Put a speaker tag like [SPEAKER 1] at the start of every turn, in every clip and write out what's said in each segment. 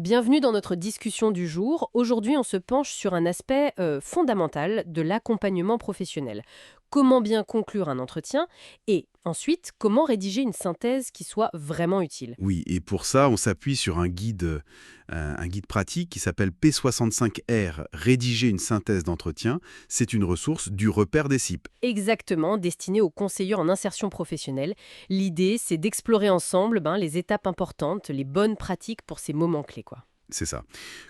[SPEAKER 1] Bienvenue dans notre discussion du jour. Aujourd'hui, on se penche sur un aspect fondamental de l'accompagnement professionnel. Comment bien conclure un entretien et ensuite, comment rédiger une synthèse qui soit vraiment utile.
[SPEAKER 2] Oui, et pour ça, on s'appuie sur un guide pratique qui s'appelle P65R, Rédiger une synthèse d'entretien. C'est une ressource du repère des CIP.
[SPEAKER 1] Exactement, destiné aux conseillers en insertion professionnelle. L'idée, c'est d'explorer ensemble les étapes importantes, les bonnes pratiques pour ces moments clés, quoi.
[SPEAKER 2] C'est ça.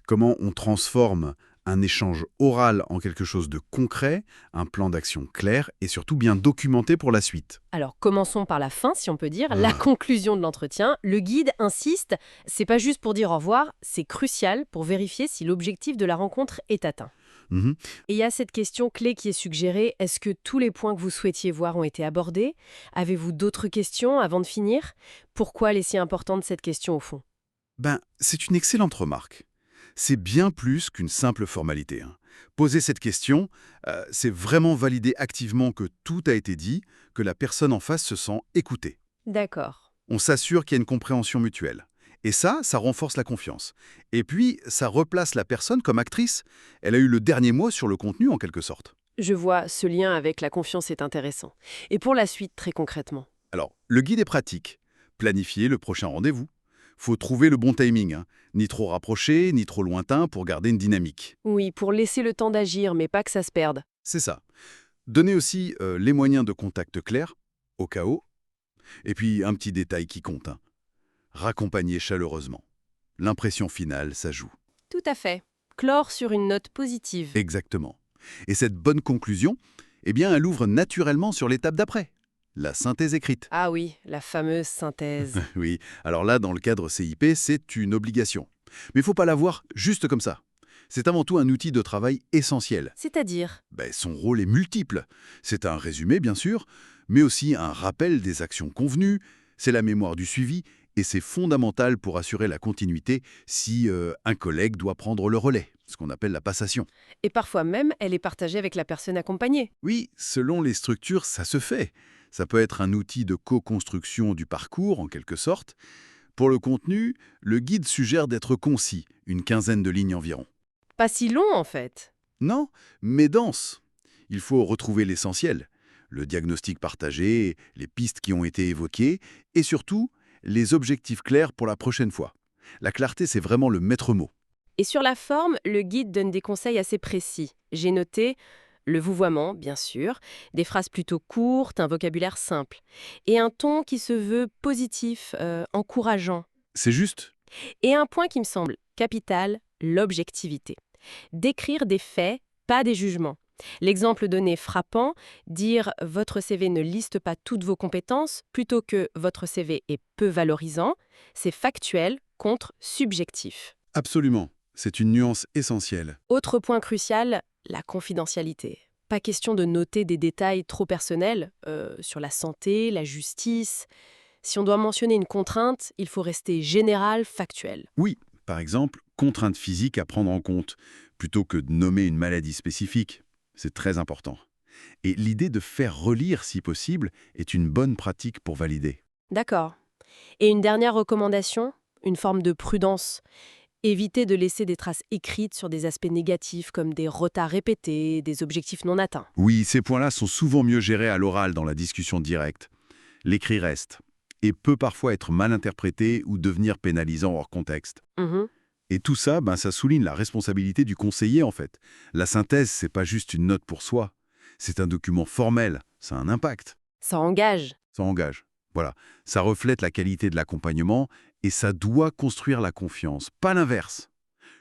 [SPEAKER 2] Comment on transforme un échange oral en quelque chose de concret, un plan d'action clair et surtout bien documenté pour la suite.
[SPEAKER 1] Alors, commençons par la fin, si on peut dire, la
[SPEAKER 2] Ah.
[SPEAKER 1] conclusion de l'entretien. Le guide insiste, c'est pas juste pour dire au revoir, c'est crucial pour vérifier si l'objectif de la rencontre est atteint.
[SPEAKER 2] Mhm.
[SPEAKER 1] Et il y a cette question clé qui est suggérée, est-ce que tous les points que vous souhaitiez voir ont été abordés? Avez-vous d'autres questions avant de finir? Pourquoi elle est si importante cette question au fond?
[SPEAKER 2] C'est une excellente remarque. C'est bien plus qu'une simple formalité, hein. Poser cette question, c'est vraiment valider activement que tout a été dit, que la personne en face se sent écoutée.
[SPEAKER 1] D'accord.
[SPEAKER 2] On s'assure qu'il y a une compréhension mutuelle. Et ça renforce la confiance. Et puis, ça replace la personne comme actrice. Elle a eu le dernier mot sur le contenu, en quelque sorte.
[SPEAKER 1] Je vois, ce lien avec la confiance est intéressant. Et pour la suite, très concrètement?
[SPEAKER 2] Alors, le guide est pratique. Planifier le prochain rendez-vous. Faut trouver le bon timing, hein. Ni trop rapproché, ni trop lointain pour garder une dynamique.
[SPEAKER 1] Oui, pour laisser le temps d'agir, mais pas que ça se perde.
[SPEAKER 2] C'est ça. Donner aussi les moyens de contact clairs, au cas où. Et puis, un petit détail qui compte, hein. Raccompagner chaleureusement. L'impression finale, ça joue.
[SPEAKER 1] Tout à fait. Clore sur une note positive.
[SPEAKER 2] Exactement. Et cette bonne conclusion, eh bien, elle ouvre naturellement sur l'étape d'après, la synthèse écrite.
[SPEAKER 1] Ah oui, la fameuse synthèse.
[SPEAKER 2] Oui, alors là, dans le cadre CIP, c'est une obligation. Mais il ne faut pas la voir juste comme ça. C'est avant tout un outil de travail essentiel.
[SPEAKER 1] C'est-à-dire?
[SPEAKER 2] Son rôle est multiple. C'est un résumé, bien sûr, mais aussi un rappel des actions convenues, c'est la mémoire du suivi, et c'est fondamental pour assurer la continuité si un collègue doit prendre le relais, ce qu'on appelle la passation.
[SPEAKER 1] Et parfois même, elle est partagée avec la personne accompagnée.
[SPEAKER 2] Oui, selon les structures, ça se fait. Ça peut être un outil de co-construction du parcours, en quelque sorte. Pour le contenu, le guide suggère d'être concis, une quinzaine de lignes environ.
[SPEAKER 1] Pas si long en fait.
[SPEAKER 2] Non, mais dense. Il faut retrouver l'essentiel, le diagnostic partagé, les pistes qui ont été évoquées, et surtout, les objectifs clairs pour la prochaine fois. La clarté, c'est vraiment le maître mot.
[SPEAKER 1] Et sur la forme, le guide donne des conseils assez précis. J'ai noté le vouvoiement, bien sûr, des phrases plutôt courtes, un vocabulaire simple, et un ton qui se veut positif, encourageant.
[SPEAKER 2] C'est juste.
[SPEAKER 1] Et un point qui me semble capital, l'objectivité. Décrire des faits, pas des jugements. L'exemple donné frappant, dire votre CV ne liste pas toutes vos compétences plutôt que votre CV est peu valorisant, c'est factuel contre subjectif.
[SPEAKER 2] Absolument. C'est une nuance essentielle.
[SPEAKER 1] Autre point crucial, la confidentialité. Pas question de noter des détails trop personnels sur la santé, la justice. Si on doit mentionner une contrainte, il faut rester général, factuel.
[SPEAKER 2] Oui, par exemple, contraintes physiques à prendre en compte, plutôt que de nommer une maladie spécifique. C'est très important. Et l'idée de faire relire, si possible, est une bonne pratique pour valider.
[SPEAKER 1] D'accord. Et une dernière recommandation, une forme de prudence. Éviter de laisser des traces écrites sur des aspects négatifs comme des retards répétés, des objectifs non atteints.
[SPEAKER 2] Oui, ces points-là sont souvent mieux gérés à l'oral dans la discussion directe. L'écrit reste, et peut parfois être mal interprété ou devenir pénalisant hors contexte.
[SPEAKER 1] Mhm.
[SPEAKER 2] Et tout ça, ça souligne la responsabilité du conseiller, en fait. La synthèse, c'est pas juste une note pour soi. C'est un document formel, ça a un impact.
[SPEAKER 1] Ça engage.
[SPEAKER 2] Ça engage. Voilà, ça reflète la qualité de l'accompagnement et ça doit construire la confiance, pas l'inverse.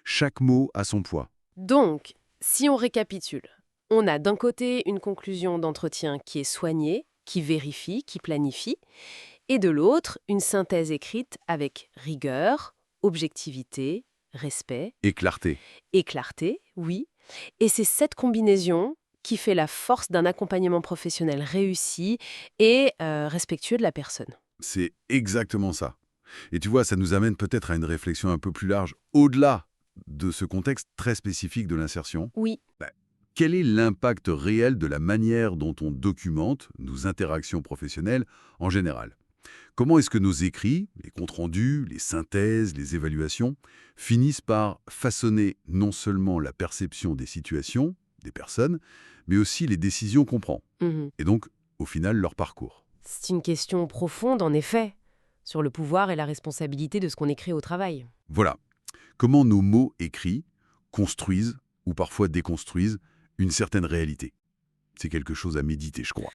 [SPEAKER 2] Chaque mot a son poids.
[SPEAKER 1] Donc, si on récapitule, on a d'un côté une conclusion d'entretien qui est soignée, qui vérifie, qui planifie, et de l'autre, une synthèse écrite avec rigueur, objectivité, respect
[SPEAKER 2] Et clarté.
[SPEAKER 1] et clarté, oui. Et c'est cette combinaison qui fait la force d'un accompagnement professionnel réussi et respectueux de la personne.
[SPEAKER 2] C'est exactement ça. Et tu vois, ça nous amène peut-être à une réflexion un peu plus large, au-delà de ce contexte très spécifique de l'insertion.
[SPEAKER 1] Oui,
[SPEAKER 2] Quel est l'impact réel de la manière dont on documente nos interactions professionnelles en général ? Comment est-ce que nos écrits, les comptes rendus, les synthèses, les évaluations, finissent par façonner non seulement la perception des situations, des personnes, mais aussi les décisions qu'on prend,
[SPEAKER 1] Mhm.
[SPEAKER 2] et donc, au final, leur parcours?
[SPEAKER 1] C'est une question profonde, en effet, sur le pouvoir et la responsabilité de ce qu'on écrit au travail.
[SPEAKER 2] Voilà. Comment nos mots écrits construisent, ou parfois déconstruisent, une certaine réalité. C'est quelque chose à méditer, je crois.